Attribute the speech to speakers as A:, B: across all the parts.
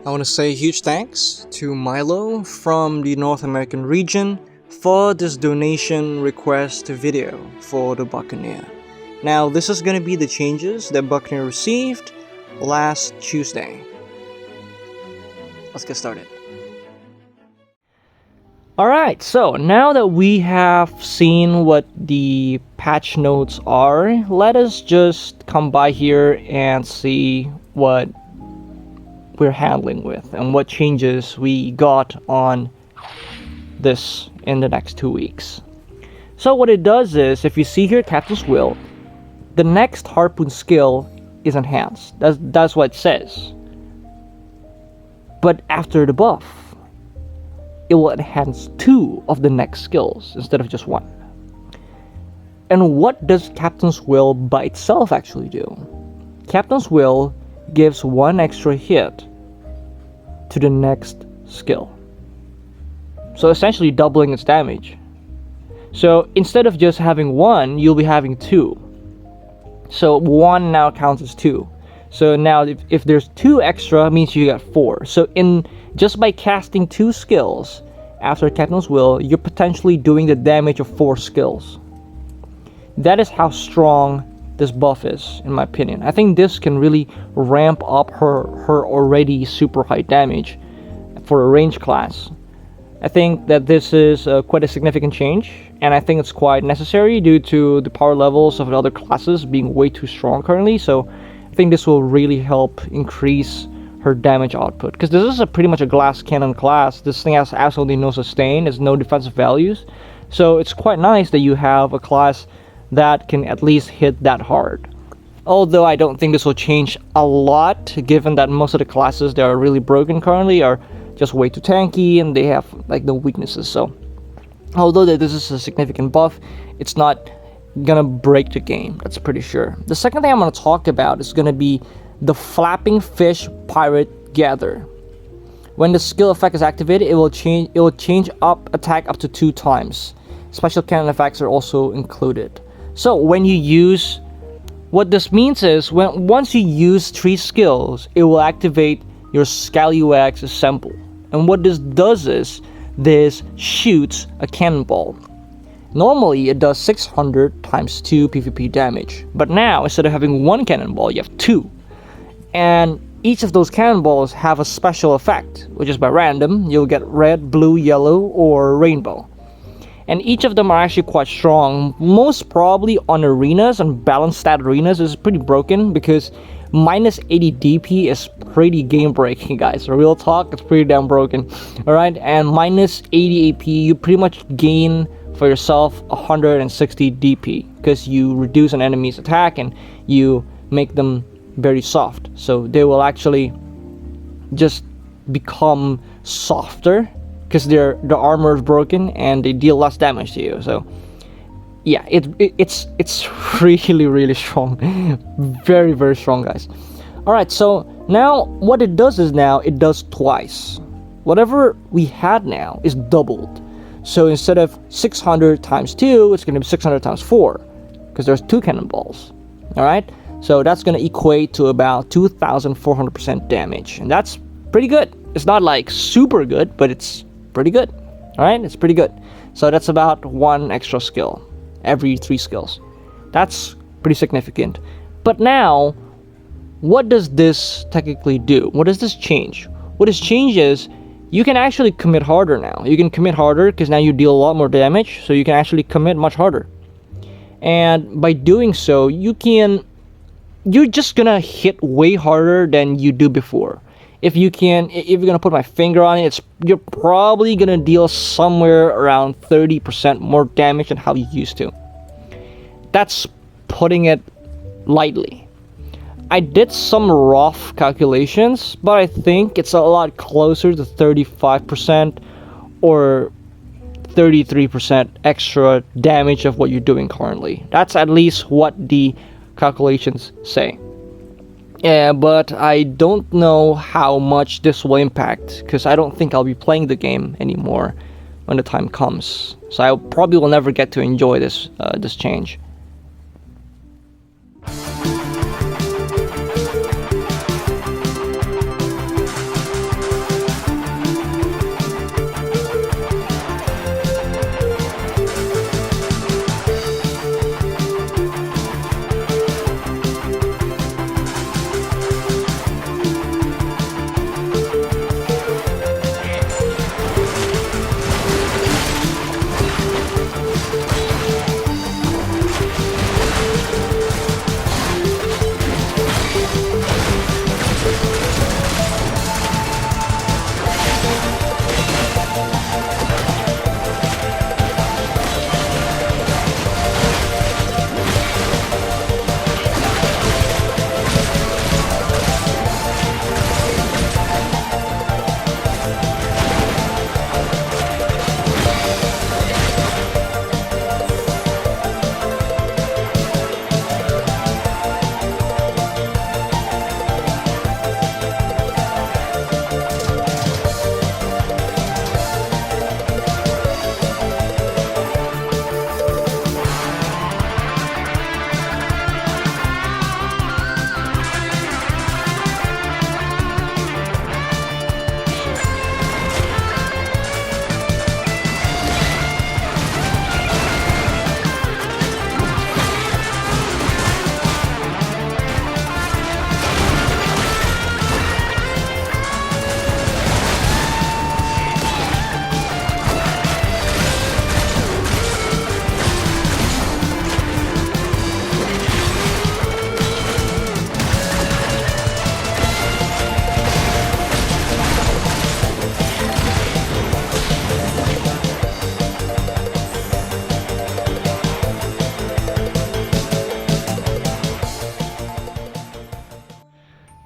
A: I want to say huge thanks to Milo from the North American region for this donation request video for the Buccaneer. Now, this is going to be the changes that Buccaneer received last Tuesday. Let's get started. Alright, so now that we have seen what the patch notes are, let us just come by here and see what we're handling with and what changes we got on this in the next 2 weeks. So what it does is, if you see here Captain's Will, the next harpoon skill is enhanced. That's what it says. But after the buff, it will enhance 2 of the next skills instead of just 1. And what does Captain's Will by itself actually do? Captain's Will gives 1 extra hit to the next skill. So essentially doubling its damage. So instead of just having 1, you'll be having 2. So 1 now counts as 2. So now if there's 2 extra, it means you got 4. So just by casting 2 skills after Captain's Will, you're potentially doing the damage of 4 skills. That is how strong this buff is, in my opinion. I think this can really ramp up her already super high damage for a range class. I think that this is quite a significant change, and I think it's quite necessary due to the power levels of the other classes being way too strong currently. So I think this will really help increase her damage output, because this is pretty much a glass cannon class. This thing has absolutely no sustain, has no defensive values, so it's quite nice that you have a class that can at least hit that hard. Although I don't think this will change a lot, given that most of the classes that are really broken currently are just way too tanky and they have like no weaknesses. So although this is a significant buff, it's not gonna break the game, that's pretty sure. The second thing I'm gonna talk about is gonna be the Flapping Fish Pirate Gather. When the skill effect is activated, it will change up attack up to 2 times. Special cannon effects are also included. So when you use, what this means is once you use 3 skills, it will activate your Scallywags Assemble. And what this does is, this shoots a cannonball. Normally it does 600 times 2 PvP damage, but now instead of having 1 cannonball, you have 2. And each of those cannonballs have a special effect, which is by random. You'll get red, blue, yellow, or rainbow. And each of them are actually quite strong. Most probably on arenas, on balanced stat arenas, is pretty broken because minus 80 DP is pretty game breaking, guys. Real talk, it's pretty damn broken. Alright, and minus 80 AP, you pretty much gain for yourself 160 DP because you reduce an enemy's attack and you make them very soft. So they will actually just become softer because their armor is broken and they deal less damage to you. So yeah, it's really strong. very strong, guys. Alright, so now what it does is, now it does twice. Whatever we had now is doubled. So instead of 600 times 2, it's going to be 600 times 4 because there's 2 cannonballs. Alright, so that's going to equate to about 2,400% damage, and that's pretty good. It's not like super good, but it's pretty good. Alright, it's pretty good. So that's about 1 extra skill every 3 skills. That's pretty significant. But now, what does this technically do? What does this change? What has changed is, you can actually commit harder now. You can commit harder because now you deal a lot more damage, so you can actually commit much harder. And by doing so, you're just gonna hit way harder than you do before. If you're gonna put my finger on it, you're probably gonna deal somewhere around 30% more damage than how you used to. That's putting it lightly. I did some rough calculations, but I think it's a lot closer to 35% or 33% extra damage of what you're doing currently. That's at least what the calculations say. Yeah, but I don't know how much this will impact, because I don't think I'll be playing the game anymore when the time comes. So I probably will never get to enjoy this change.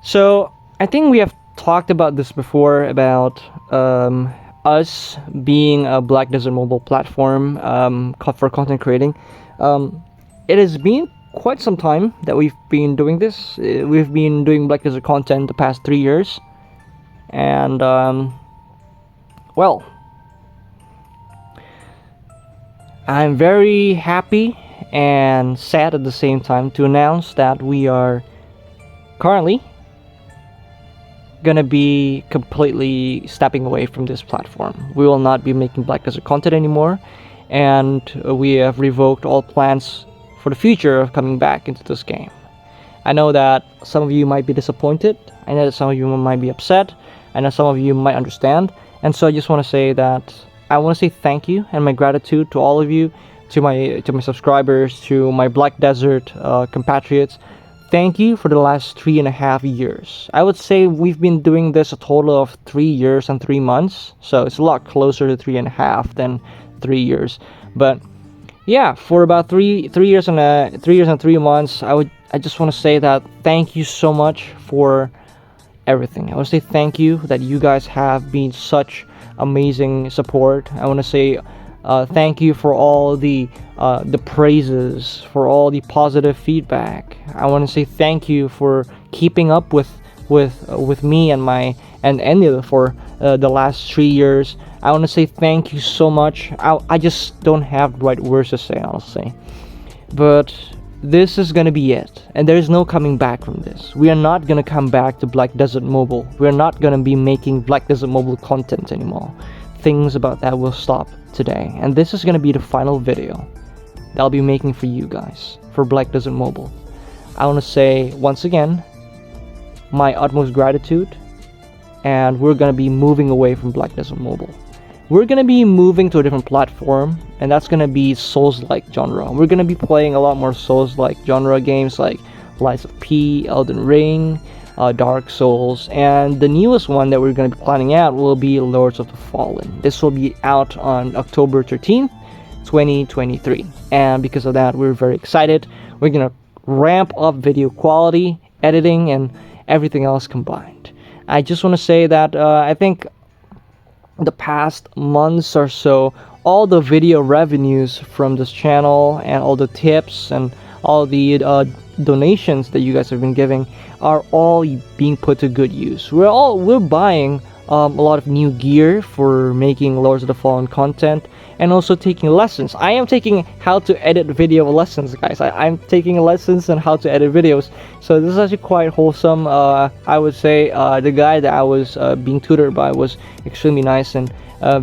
A: So I think we have talked about this before about us being a Black Desert mobile platform for content creating. It has been quite some time that we've been doing this. We've been doing Black Desert content the past 3 years, and well, I'm very happy and sad at the same time to announce that we are currently gonna be completely stepping away from this platform. We will not be making Black Desert content anymore, and we have revoked all plans for the future of coming back into this game. I know that some of you might be disappointed. I know that some of you might be upset. I know some of you might understand. And so I just want to say that I want to say thank you and my gratitude to all of you, to my subscribers, to my Black Desert compatriots. Thank you for the last 3.5 years. I would say we've been doing this a total of 3 years and 3 months. So it's a lot closer to 3.5 than 3 years. But yeah, for about three years and 3 months, I just want to say that thank you so much for everything. I want to say thank you that you guys have been such amazing support. I want to say thank you for all the praises, for all the positive feedback. I want to say thank you for keeping up with me and Enil for the last 3 years. I want to say thank you so much. I just don't have the right words to say, honestly. But this is gonna be it, and there is no coming back from this. We are not gonna come back to Black Desert Mobile. We are not gonna be making Black Desert Mobile content anymore. Things about that will stop today, and this is gonna be the final video that I'll be making for you guys for Black Desert Mobile. I want to say once again my utmost gratitude, and we're gonna be moving away from Black Desert Mobile. We're gonna be moving to a different platform, and that's gonna be Souls-like genre. We're gonna be playing a lot more Souls-like genre games like Lies of P, Elden Ring, Dark Souls, and the newest one that we're gonna be planning out will be Lords of the Fallen. This will be out on October 13th, 2023, and because of that, we're very excited. We're gonna ramp up video quality, editing, and everything else combined. I just want to say that I think the past months or so, all the video revenues from this channel and all the tips and all the donations that you guys have been giving are all being put to good use. We're buying a lot of new gear for making Lords of the Fallen content, and also taking lessons. I am taking how to edit video lessons, guys. I'm taking lessons on how to edit videos. So this is actually quite wholesome. I would say the guy that I was being tutored by was extremely nice and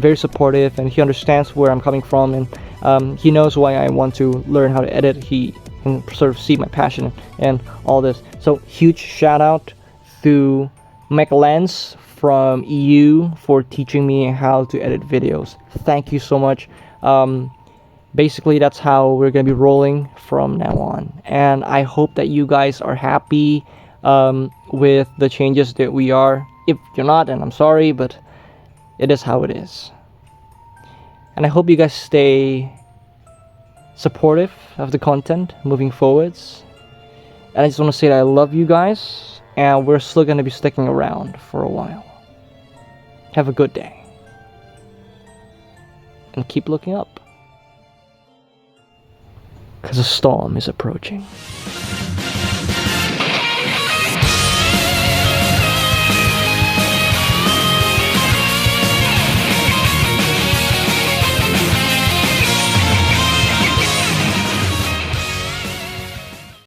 A: very supportive, and he understands where I'm coming from, and he knows why I want to learn how to edit. He can sort of see my passion and all this. So huge shout out to Mike Lens from EU for teaching me how to edit videos. Thank you so much. Basically, that's how we're gonna be rolling from now on, and I hope that you guys are happy with the changes that we are. If you're not, then I'm sorry, but it is how it is. And I hope you guys stay supportive of the content moving forwards. And I just want to say that I love you guys, and we're still going to be sticking around for a while. Have a good day, and keep looking up, because a storm is approaching.